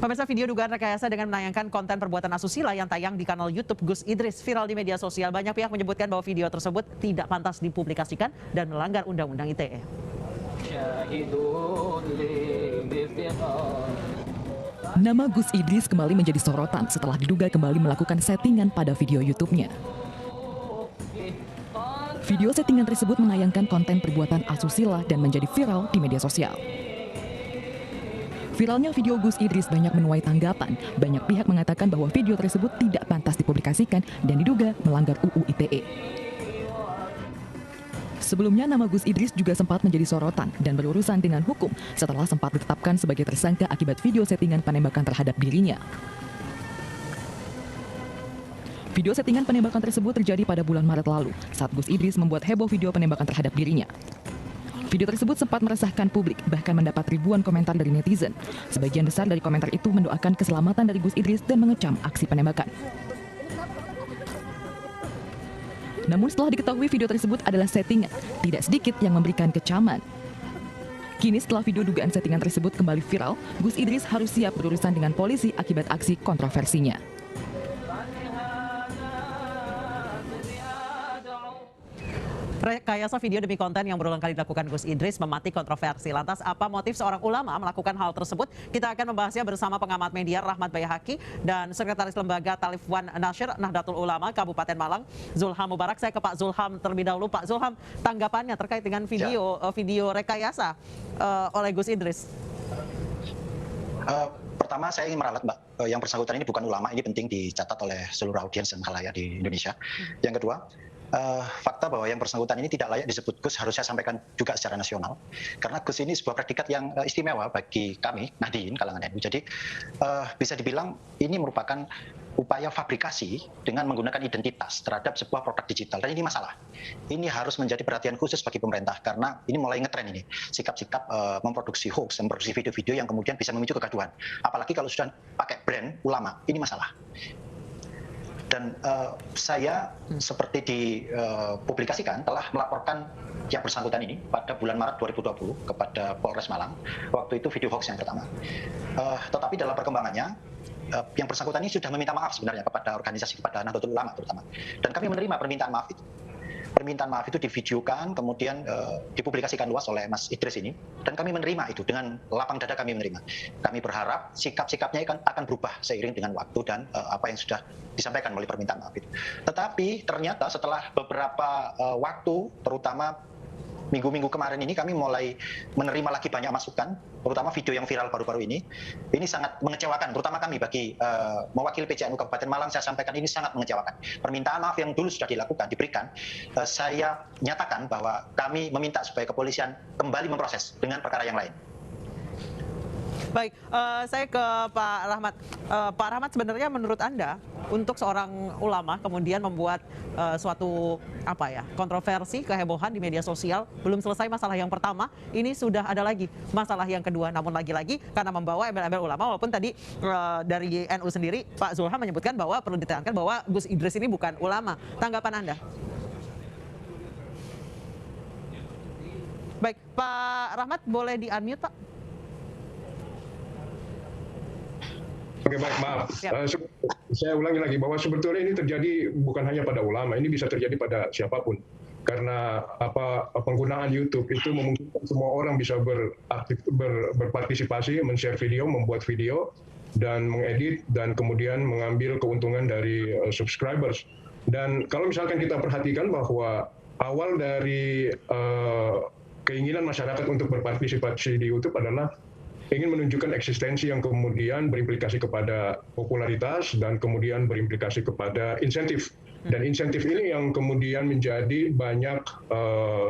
Pemirsa, video dugaan rekayasa dengan menayangkan konten perbuatan asusila yang tayang di kanal YouTube Gus Idris viral di media sosial. Banyak pihak menyebutkan bahwa video tersebut tidak pantas dipublikasikan dan melanggar Undang-Undang ITE. Nama Gus Idris kembali menjadi sorotan setelah diduga kembali melakukan settingan pada video YouTube-nya. Video settingan tersebut menayangkan konten perbuatan asusila dan menjadi viral di media sosial. Viralnya video Gus Idris banyak menuai tanggapan. Banyak pihak mengatakan bahwa video tersebut tidak pantas dipublikasikan dan diduga melanggar UU ITE. Sebelumnya nama Gus Idris juga sempat menjadi sorotan dan berurusan dengan hukum setelah sempat ditetapkan sebagai tersangka akibat video settingan penembakan terhadap dirinya. Video settingan penembakan tersebut terjadi pada bulan Maret lalu saat Gus Idris membuat heboh video penembakan terhadap dirinya. Video tersebut sempat meresahkan publik, bahkan mendapat ribuan komentar dari netizen. Sebagian besar dari komentar itu mendoakan keselamatan dari Gus Idris dan mengecam aksi penembakan. Namun setelah diketahui video tersebut adalah settingan, tidak sedikit yang memberikan kecaman. Kini setelah video dugaan settingan tersebut kembali viral, Gus Idris harus siap berurusan dengan polisi akibat aksi kontroversinya. Rekayasa video demi konten yang berulang kali dilakukan Gus Idris mematik kontroversi. Lantas apa motif seorang ulama melakukan hal tersebut? Kita akan membahasnya bersama pengamat media Rahmat Bayahaki dan Sekretaris Lembaga Talifwan Nasyir Nahdlatul Ulama Kabupaten Malang, Zulham Mubarak. Saya ke Pak Zulham terlebih dahulu. Pak Zulham, tanggapannya terkait dengan video rekayasa oleh Gus Idris. Pertama saya ingin meralat Mbak, yang bersangkutan ini bukan ulama, ini penting dicatat oleh seluruh audiens dan khalayak di Indonesia. Yang kedua, fakta bahwa yang bersangkutan ini tidak layak disebut Gus harus saya sampaikan juga secara nasional. Karena Gus ini sebuah predikat yang istimewa bagi kami, Nahdien, kalangan NU. Jadi bisa dibilang ini merupakan upaya fabrikasi dengan menggunakan identitas terhadap sebuah produk digital. Dan ini masalah. Ini harus menjadi perhatian khusus bagi pemerintah karena ini mulai ngetren ini. Sikap-sikap memproduksi hoax, memproduksi video-video yang kemudian bisa memicu kegaduhan. Apalagi kalau sudah pakai brand ulama, ini masalah. Dan saya seperti dipublikasikan telah melaporkan yang bersangkutan ini pada bulan Maret 2020 kepada Polres Malang. Waktu itu video hoax yang pertama. Tetapi dalam perkembangannya, yang bersangkutan ini sudah meminta maaf sebenarnya kepada organisasi, kepada Nahdlatul Ulama terutama. Dan kami menerima permintaan maaf itu. Permintaan maaf itu divideokan, kemudian dipublikasikan luas oleh Mas Idris ini, dan kami menerima itu dengan lapang dada. Kami menerima. Kami berharap sikap-sikapnya akan berubah seiring dengan waktu dan apa yang sudah disampaikan melalui permintaan maaf itu. Tetapi ternyata setelah beberapa waktu, terutama minggu-minggu kemarin ini, kami mulai menerima lagi banyak masukan, terutama video yang viral baru-baru ini. Ini sangat mengecewakan, terutama kami bagi mewakili PCNU Kabupaten Malang, saya sampaikan ini sangat mengecewakan. Permintaan maaf yang dulu sudah dilakukan, diberikan, saya nyatakan bahwa kami meminta supaya kepolisian kembali memproses dengan perkara yang lain. Baik, saya ke Pak Rahmat. Pak Rahmat, sebenarnya menurut Anda, untuk seorang ulama kemudian membuat suatu kontroversi, kehebohan di media sosial, belum selesai masalah yang pertama, ini sudah ada lagi masalah yang kedua. Namun lagi-lagi karena membawa embel-embel ulama, walaupun tadi dari NU sendiri Pak Zulham menyebutkan bahwa perlu ditekankan bahwa Gus Idris ini bukan ulama. Tanggapan Anda? Baik, Pak Rahmat boleh di-unmute, Pak? Oke, baik, maaf. Saya ulangi lagi bahwa sebetulnya ini terjadi bukan hanya pada ulama, ini bisa terjadi pada siapapun. Karena penggunaan YouTube itu memungkinkan semua orang bisa berpartisipasi, men-share video, membuat video, dan mengedit, dan kemudian mengambil keuntungan dari subscribers. Dan kalau misalkan kita perhatikan bahwa awal dari keinginan masyarakat untuk berpartisipasi di YouTube adalah ingin menunjukkan eksistensi yang kemudian berimplikasi kepada popularitas dan kemudian berimplikasi kepada insentif. Dan insentif ini yang kemudian menjadi banyak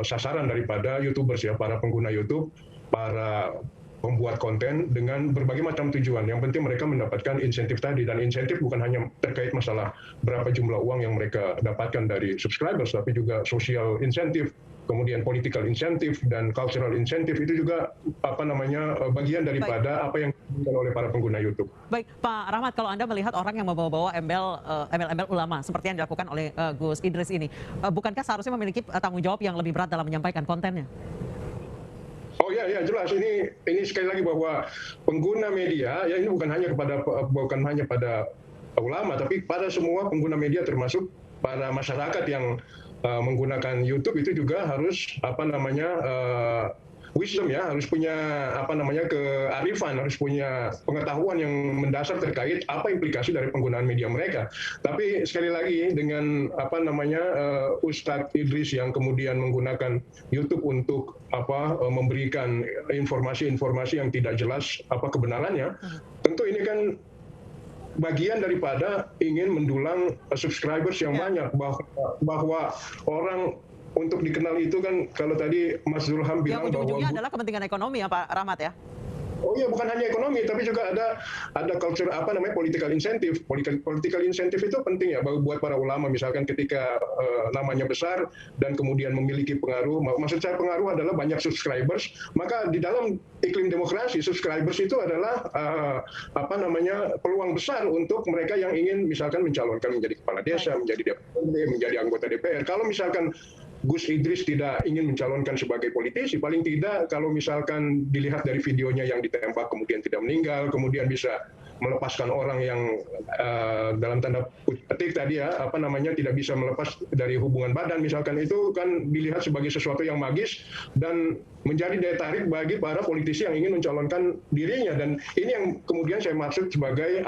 sasaran daripada YouTubers, ya, para pengguna YouTube, para pembuat konten dengan berbagai macam tujuan. Yang penting mereka mendapatkan insentif tadi, dan insentif bukan hanya terkait masalah berapa jumlah uang yang mereka dapatkan dari subscribers, tapi juga social insentif, kemudian political incentive dan cultural incentive. Itu juga bagian daripada apa yang dilakukan oleh para pengguna YouTube. Baik, Pak Rahmat, kalau Anda melihat orang yang membawa-bawa embel-embel ulama seperti yang dilakukan oleh Gus Idris ini, bukankah seharusnya memiliki tanggung jawab yang lebih berat dalam menyampaikan kontennya? Oh ya, ya jelas. Ini sekali lagi bahwa pengguna media ya ini bukan hanya pada ulama, tapi pada semua pengguna media termasuk para masyarakat yang menggunakan YouTube itu juga harus wisdom ya, harus punya kearifan, harus punya pengetahuan yang mendasar terkait apa implikasi dari penggunaan media mereka. Tapi sekali lagi dengan Ustadz Idris yang kemudian menggunakan YouTube untuk memberikan informasi-informasi yang tidak jelas kebenarannya, tentu ini kan bagian daripada ingin mendulang subscribers yang banyak, bahwa orang untuk dikenal itu kan kalau tadi Mas Zulham bilang bahwa ujung-ujungnya adalah kepentingan ekonomi ya Pak Rahmat ya. Oh iya, bukan hanya ekonomi, tapi juga ada culture political incentive. Political incentive itu penting ya buat para ulama, misalkan ketika namanya besar dan kemudian memiliki pengaruh. Maksud saya pengaruh adalah banyak subscribers, maka di dalam iklim demokrasi subscribers itu adalah peluang besar untuk mereka yang ingin misalkan mencalonkan menjadi kepala desa, menjadi DPRD, menjadi anggota DPR. Kalau misalkan Gus Idris tidak ingin mencalonkan sebagai politisi, paling tidak kalau misalkan dilihat dari videonya yang ditembak kemudian tidak meninggal, kemudian bisa melepaskan orang yang dalam tanda petik tadi ya tidak bisa melepas dari hubungan badan misalkan, itu kan dilihat sebagai sesuatu yang magis dan menjadi daya tarik bagi para politisi yang ingin mencalonkan dirinya. Dan ini yang kemudian saya maksud sebagai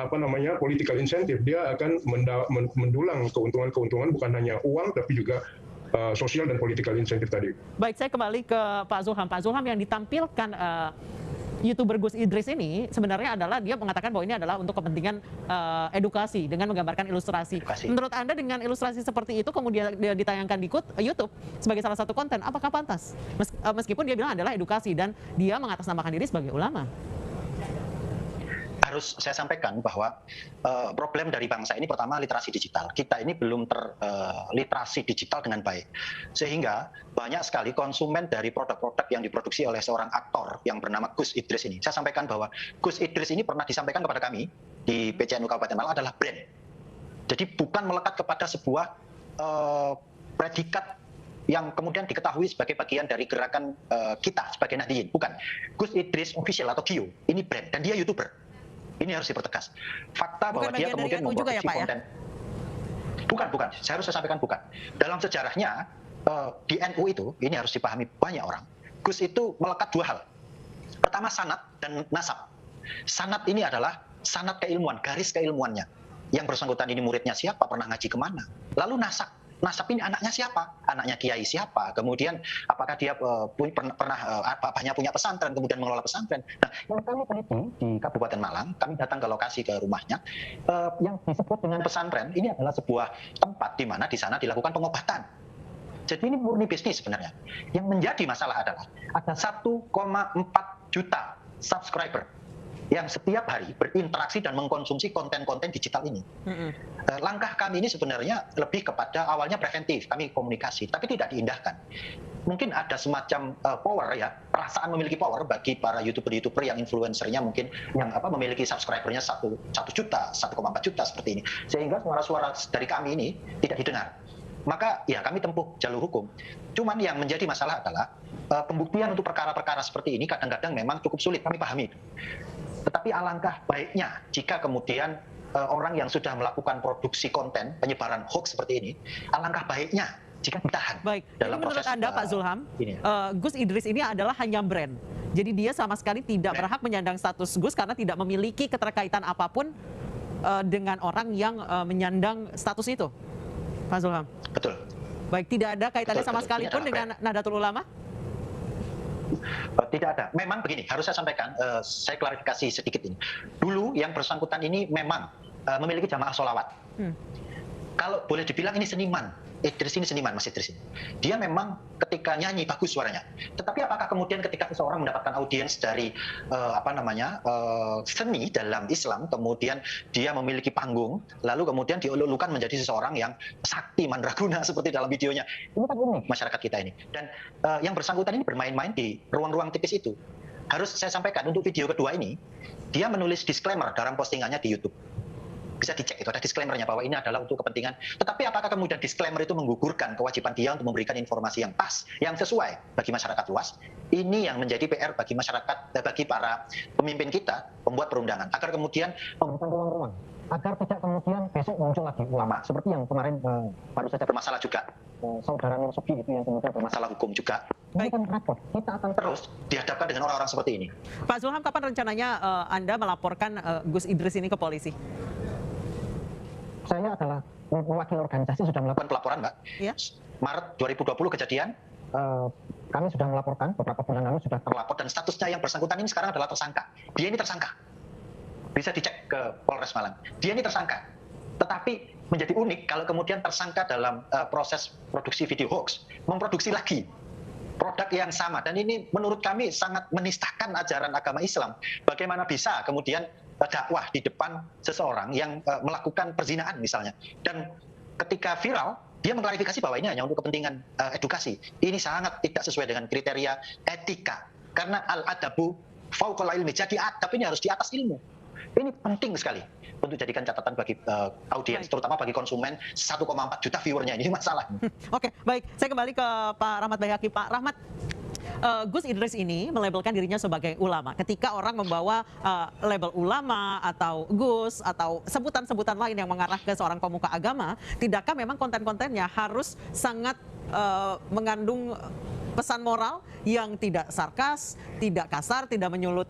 political incentive. Dia akan mendulang keuntungan bukan hanya uang tapi juga sosial dan political incentive tadi. Baik, saya kembali ke Pak Zulham. Pak Zulham, yang ditampilkan YouTuber Gus Idris ini sebenarnya adalah dia mengatakan bahwa ini adalah untuk kepentingan edukasi dengan menggambarkan ilustrasi. Menurut Anda dengan ilustrasi seperti itu kemudian dia ditayangkan di YouTube sebagai salah satu konten, apakah pantas? Meskipun dia bilang adalah edukasi dan dia mengatasnamakan diri sebagai ulama. Harus saya sampaikan bahwa problem dari bangsa ini pertama literasi digital. Kita ini belum terliterasi digital dengan baik. Sehingga banyak sekali konsumen dari produk-produk yang diproduksi oleh seorang aktor yang bernama Gus Idris ini. Saya sampaikan bahwa Gus Idris ini pernah disampaikan kepada kami di PCNU Kabupaten Malang adalah brand. Jadi bukan melekat kepada sebuah predikat yang kemudian diketahui sebagai bagian dari gerakan kita sebagai Nahdliyin. Bukan. Gus Idris official atau Gio, ini brand dan dia YouTuber. Ini harus dipertegas. Fakta bahwa dia kemudian memproduksi konten. Bukan. Saya harus sampaikan bukan. Dalam sejarahnya di NU itu, ini harus dipahami banyak orang. Gus itu melekat dua hal. Pertama sanad dan nasab. Sanad ini adalah sanad keilmuan, garis keilmuannya. Yang bersangkutan ini muridnya siapa, pernah ngaji kemana. Lalu nasab. Nasab ini anaknya siapa? Anaknya kiai siapa? Kemudian apakah dia bapaknya punya pesantren, kemudian mengelola pesantren. Nah, yang kami teliti di Kabupaten Malang, kami datang ke lokasi ke rumahnya, yang disebut dengan pesantren ini adalah sebuah tempat di mana di sana dilakukan pengobatan. Jadi ini murni bisnis sebenarnya. Yang menjadi masalah adalah ada 1,4 juta subscriber yang setiap hari berinteraksi dan mengkonsumsi konten-konten digital ini. Langkah kami ini sebenarnya lebih kepada awalnya preventif, kami komunikasi, tapi tidak diindahkan. Mungkin ada semacam power ya, perasaan memiliki power bagi para YouTuber yang influencernya mungkin yang memiliki subscribernya 1 juta, 1,4 juta seperti ini. Sehingga suara-suara dari kami ini tidak didengar. Maka ya kami tempuh jalur hukum. Cuman yang menjadi masalah adalah pembuktian untuk perkara-perkara seperti ini kadang-kadang memang cukup sulit, kami pahami itu. Tetapi alangkah baiknya jika kemudian orang yang sudah melakukan produksi konten penyebaran hoax seperti ini, alangkah baiknya jika ditahan. Baik, dalam menurut proses, Anda Pak Zulham, Gus Idris ini adalah hanya brand. Jadi dia sama sekali tidak berhak menyandang status Gus karena tidak memiliki keterkaitan apapun dengan orang yang menyandang status itu. Pak Zulham. Betul. Baik, tidak ada kaitannya sama sekali pun dengan Nahdlatul Ulama? Tidak ada. Memang begini, harus saya sampaikan, saya klarifikasi sedikit ini. Dulu yang bersangkutan ini memang memiliki jamaah sholawat. Kalau boleh dibilang ini seniman, Idris ini seniman, Mas Idris ini. Dia memang ketika nyanyi bagus suaranya. Tetapi apakah kemudian ketika seseorang mendapatkan audiens dari seni dalam Islam, kemudian dia memiliki panggung, lalu kemudian dielulukan menjadi seseorang yang sakti mandraguna seperti dalam videonya. Ini kan unik masyarakat kita ini. Dan yang bersangkutan ini bermain-main di ruang-ruang tipis itu. Harus saya sampaikan untuk video kedua ini, dia menulis disclaimer dalam postingannya di YouTube. bisa dicek, itu ada disclaimer-nya bahwa ini adalah untuk kepentingan. Tetapi apakah kemudian disclaimer itu menggugurkan kewajiban dia untuk memberikan informasi yang pas, yang sesuai bagi masyarakat luas? Ini yang menjadi PR bagi masyarakat, bagi para pemimpin kita, pembuat perundangan, agar kemudian memberikan ruang-ruang, agar tidak kemudian besok muncul lagi ulama seperti yang kemarin baru saja bermasalah juga, saudara Nur Subi itu yang kemudian bermasalah hukum juga. Ini kan repot, kita akan terus dihadapkan dengan orang-orang seperti ini. Pak Zulham, kapan rencananya Anda melaporkan Gus Idris ini ke polisi? Saya adalah mewakili organisasi sudah melakukan pelaporan, Mbak. Ya. Maret 2020 kejadian, kami sudah melaporkan, beberapa bulan lalu sudah terlapor, dan statusnya yang bersangkutan ini sekarang adalah tersangka. Dia ini tersangka. Bisa dicek ke Polres Malang. Dia ini tersangka. Tetapi menjadi unik kalau kemudian tersangka dalam proses produksi video hoax, memproduksi lagi produk yang sama. Dan ini menurut kami sangat menistakan ajaran agama Islam. Bagaimana bisa kemudian dakwah di depan seseorang yang melakukan perzinaan misalnya. Dan ketika viral, dia mengklarifikasi bahwa ini hanya untuk kepentingan edukasi. Ini sangat tidak sesuai dengan kriteria etika. Karena al-adabu fauqal ilmi, jadi adab ini harus di atas ilmu. Ini penting sekali untuk jadikan catatan bagi audiens, terutama bagi konsumen 1,4 juta viewernya. Ini masalah. Oke, baik. Saya kembali ke Pak Rahmat Bayhaqi. Pak Rahmat, Gus Idris ini melabelkan dirinya sebagai ulama. Ketika orang membawa label ulama atau Gus atau sebutan-sebutan lain yang mengarah ke seorang pemuka agama, tidakkah memang konten-kontennya harus sangat mengandung pesan moral yang tidak sarkas, tidak kasar, tidak menyulut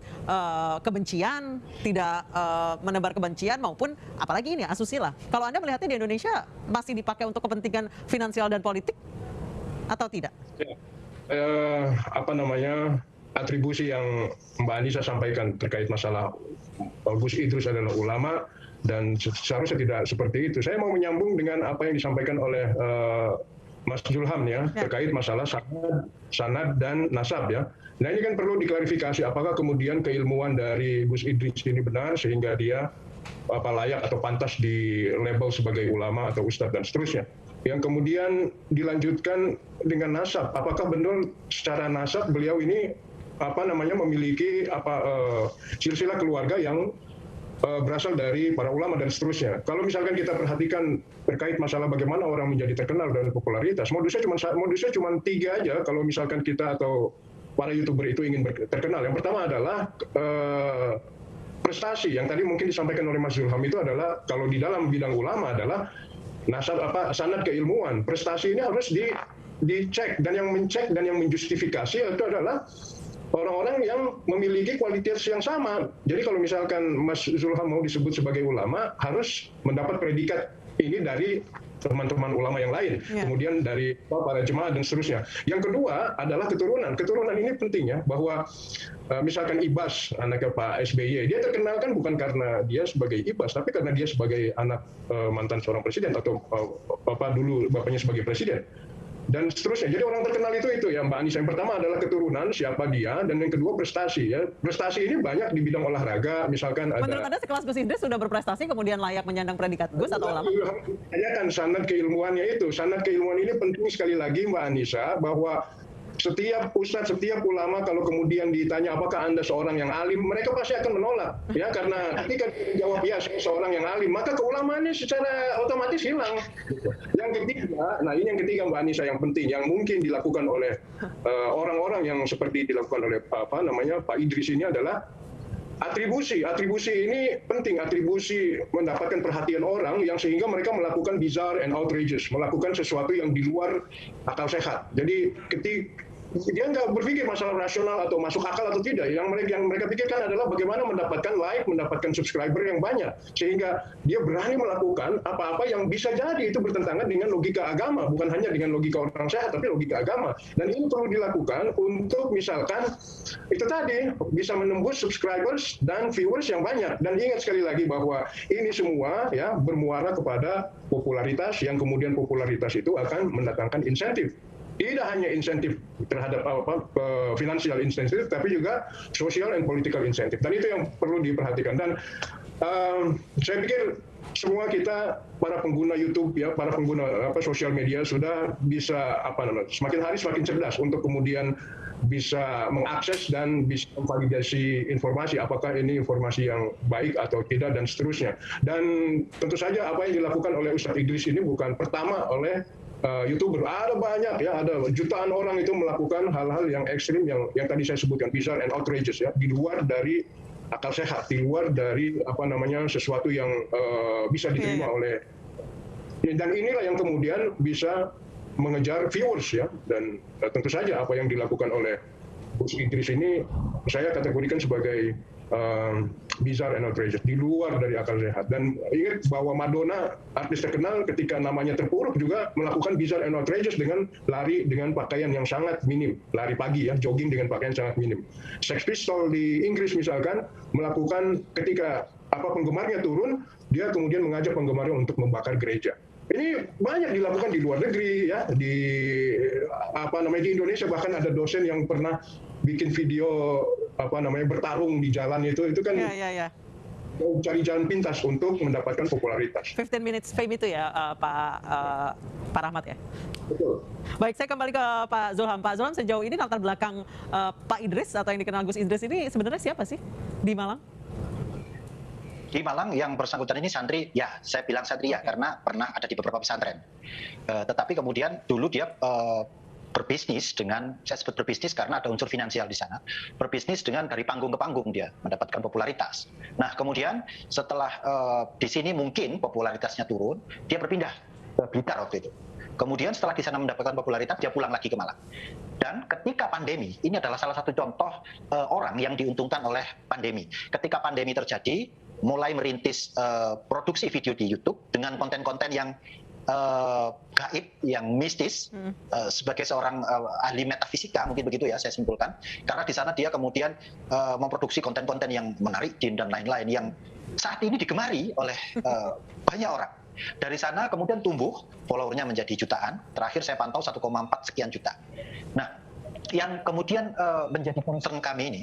kebencian, tidak menebar kebencian maupun apalagi ini asusila. Kalau Anda melihatnya di Indonesia masih dipakai untuk kepentingan finansial dan politik atau tidak? Ya. Atribusi yang Mbak Anissa sampaikan terkait masalah Gus Idrus adalah ulama dan seharusnya tidak seperti itu. Saya mau menyambung dengan apa yang disampaikan oleh Mas Zulham ya, terkait masalah sanad dan nasab ya. Nah ini kan perlu diklarifikasi apakah kemudian keilmuan dari Gus Idris ini benar sehingga dia layak atau pantas di label sebagai ulama atau ustadz dan seterusnya. Yang kemudian dilanjutkan dengan nasab, apakah benar secara nasab beliau ini memiliki silsilah keluarga yang berasal dari para ulama dan seterusnya. Kalau misalkan kita perhatikan terkait masalah bagaimana orang menjadi terkenal dan popularitas, modusnya cuma 3 aja kalau misalkan kita atau para YouTuber itu ingin terkenal. Yang pertama adalah prestasi yang tadi mungkin disampaikan oleh Mas Zulham itu adalah kalau di dalam bidang ulama adalah sanad keilmuan. Prestasi ini harus dicek dan yang mencek dan yang menjustifikasi itu adalah orang-orang yang memiliki kualitas yang sama. Jadi kalau misalkan Mas Zulham mau disebut sebagai ulama, harus mendapat predikat ini dari teman-teman ulama yang lain, kemudian dari para jemaah dan seterusnya. Yang kedua adalah keturunan. Keturunan ini penting ya, bahwa misalkan Ibas, anaknya Pak SBY, dia terkenal kan bukan karena dia sebagai Ibas, tapi karena dia sebagai anak mantan seorang presiden atau dulu bapaknya sebagai presiden. Dan seterusnya. Jadi orang terkenal itu ya Mbak Anissa. Yang pertama adalah keturunan, siapa dia, dan yang kedua prestasi ya. Prestasi ini banyak di bidang olahraga, misalkan ada. Menurut Anda sekelas Gus Idris sudah berprestasi kemudian layak menyandang predikat Gus atau ulama? Hanya kan sanad keilmuannya itu. Sanad keilmuan ini penting sekali lagi Mbak Anissa, bahwa setiap ustadz, setiap ulama kalau kemudian ditanya apakah Anda seorang yang alim, mereka pasti akan menolak ya, karena ketika dijawab ya saya seorang yang alim, maka keulamaannya secara otomatis hilang. Yang ketiga, nah ini yang ketiga Mbak Anissa yang penting yang mungkin dilakukan oleh orang-orang yang seperti dilakukan oleh Pak Idris ini adalah atribusi. Atribusi ini penting, atribusi mendapatkan perhatian orang yang sehingga mereka melakukan bizarre and outrageous, melakukan sesuatu yang di luar akal sehat. Jadi dia nggak berpikir masalah rasional atau masuk akal atau tidak. Yang mereka pikirkan adalah bagaimana mendapatkan like, mendapatkan subscriber yang banyak. Sehingga dia berani melakukan apa-apa yang bisa jadi itu bertentangan dengan logika agama. Bukan hanya dengan logika orang sehat, tapi logika agama. Dan ini perlu dilakukan untuk misalkan itu tadi bisa menembus subscribers dan viewers yang banyak. Dan ingat sekali lagi bahwa ini semua ya bermuara kepada popularitas, yang kemudian popularitas itu akan mendatangkan insentif. Tidak hanya insentif terhadap financial insentif, tapi juga social and political insentif. Dan itu yang perlu diperhatikan. Dan Saya pikir semua kita para pengguna YouTube ya, para pengguna sosial media sudah bisa semakin hari semakin cerdas untuk kemudian bisa mengakses dan bisa memvalidasi informasi apakah ini informasi yang baik atau tidak dan seterusnya. Dan tentu saja apa yang dilakukan oleh Ustadz Idris ini bukan pertama oleh YouTuber. Ada banyak ya, ada jutaan orang itu melakukan hal-hal yang ekstrim yang tadi saya sebutkan, bizarre and outrageous ya, di luar dari akal sehat, di luar dari sesuatu yang bisa diterima oleh, dan inilah yang kemudian bisa mengejar viewers ya, dan tentu saja apa yang dilakukan oleh Gus Idris ini saya kategorikan sebagai bizarre and outrageous, di luar dari akal sehat. Dan ingat bahwa Madonna, artis terkenal, ketika namanya terpuruk juga melakukan bizarre and outrageous dengan lari dengan pakaian yang sangat minim, lari pagi ya, jogging dengan pakaian sangat minim. Sex Pistols di Inggris misalkan melakukan ketika penggemarnya turun, dia kemudian mengajak penggemarnya untuk membakar gereja. Ini banyak dilakukan di luar negeri ya, di di Indonesia bahkan ada dosen yang pernah bikin video bertarung di jalan itu kan cari jalan pintas untuk mendapatkan popularitas. 15 minutes fame itu ya, Pak Rahmat ya. Betul. Baik, saya kembali ke Pak Zulham. Pak Zulham, sejauh ini latar belakang Pak Idris atau yang dikenal Gus Idris ini sebenarnya siapa sih di Malang? Di Malang yang bersangkutan ini santri, ya saya bilang santri ya karena pernah ada di beberapa pesantren. Tetapi kemudian dulu dia berbisnis dengan, saya sebut berbisnis karena ada unsur finansial di sana, berbisnis dengan dari panggung ke panggung dia mendapatkan popularitas. Nah kemudian setelah di sini mungkin popularitasnya turun, dia berpindah ke Blitar waktu itu. Kemudian setelah di sana mendapatkan popularitas, dia pulang lagi ke Malang. Dan ketika pandemi, ini adalah salah satu contoh orang yang diuntungkan oleh pandemi. Ketika pandemi terjadi, mulai merintis produksi video di YouTube dengan konten-konten yang gaib, yang mistis, sebagai seorang ahli metafisika mungkin begitu ya saya simpulkan, karena di sana dia kemudian memproduksi konten-konten yang menarik dan lain-lain yang saat ini digemari oleh banyak orang. Dari sana kemudian tumbuh followernya menjadi jutaan, terakhir saya pantau 1,4 sekian juta. Nah yang kemudian menjadi concern kami ini,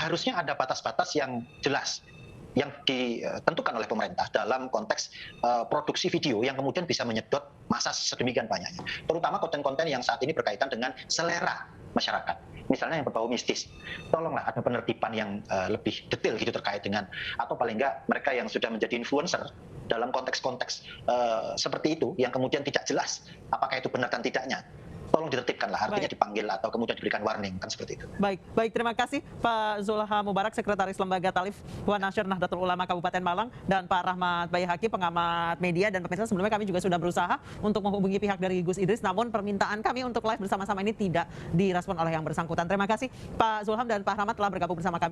harusnya ada batas-batas yang jelas yang ditentukan oleh pemerintah dalam konteks produksi video yang kemudian bisa menyedot massa sedemikian banyaknya. Terutama konten-konten yang saat ini berkaitan dengan selera masyarakat. Misalnya yang berbau mistis. Tolonglah ada penertiban yang lebih detail gitu terkait dengan, atau paling enggak mereka yang sudah menjadi influencer dalam konteks-konteks seperti itu yang kemudian tidak jelas apakah itu benar dan tidaknya. Tolong ditertibkanlah, artinya dipanggil atau kemudian diberikan warning, kan seperti itu. Baik, terima kasih Pak Zulham Mubarak, Sekretaris Lembaga Talif Wa Nasyr Nahdlatul Ulama Kabupaten Malang, dan Pak Rahmat Baihaqi, pengamat media. Dan pemirsa, sebelumnya kami juga sudah berusaha untuk menghubungi pihak dari Gus Idris, namun permintaan kami untuk live bersama-sama ini tidak direspon oleh yang bersangkutan. Terima kasih Pak Zulham dan Pak Rahmat telah bergabung bersama kami.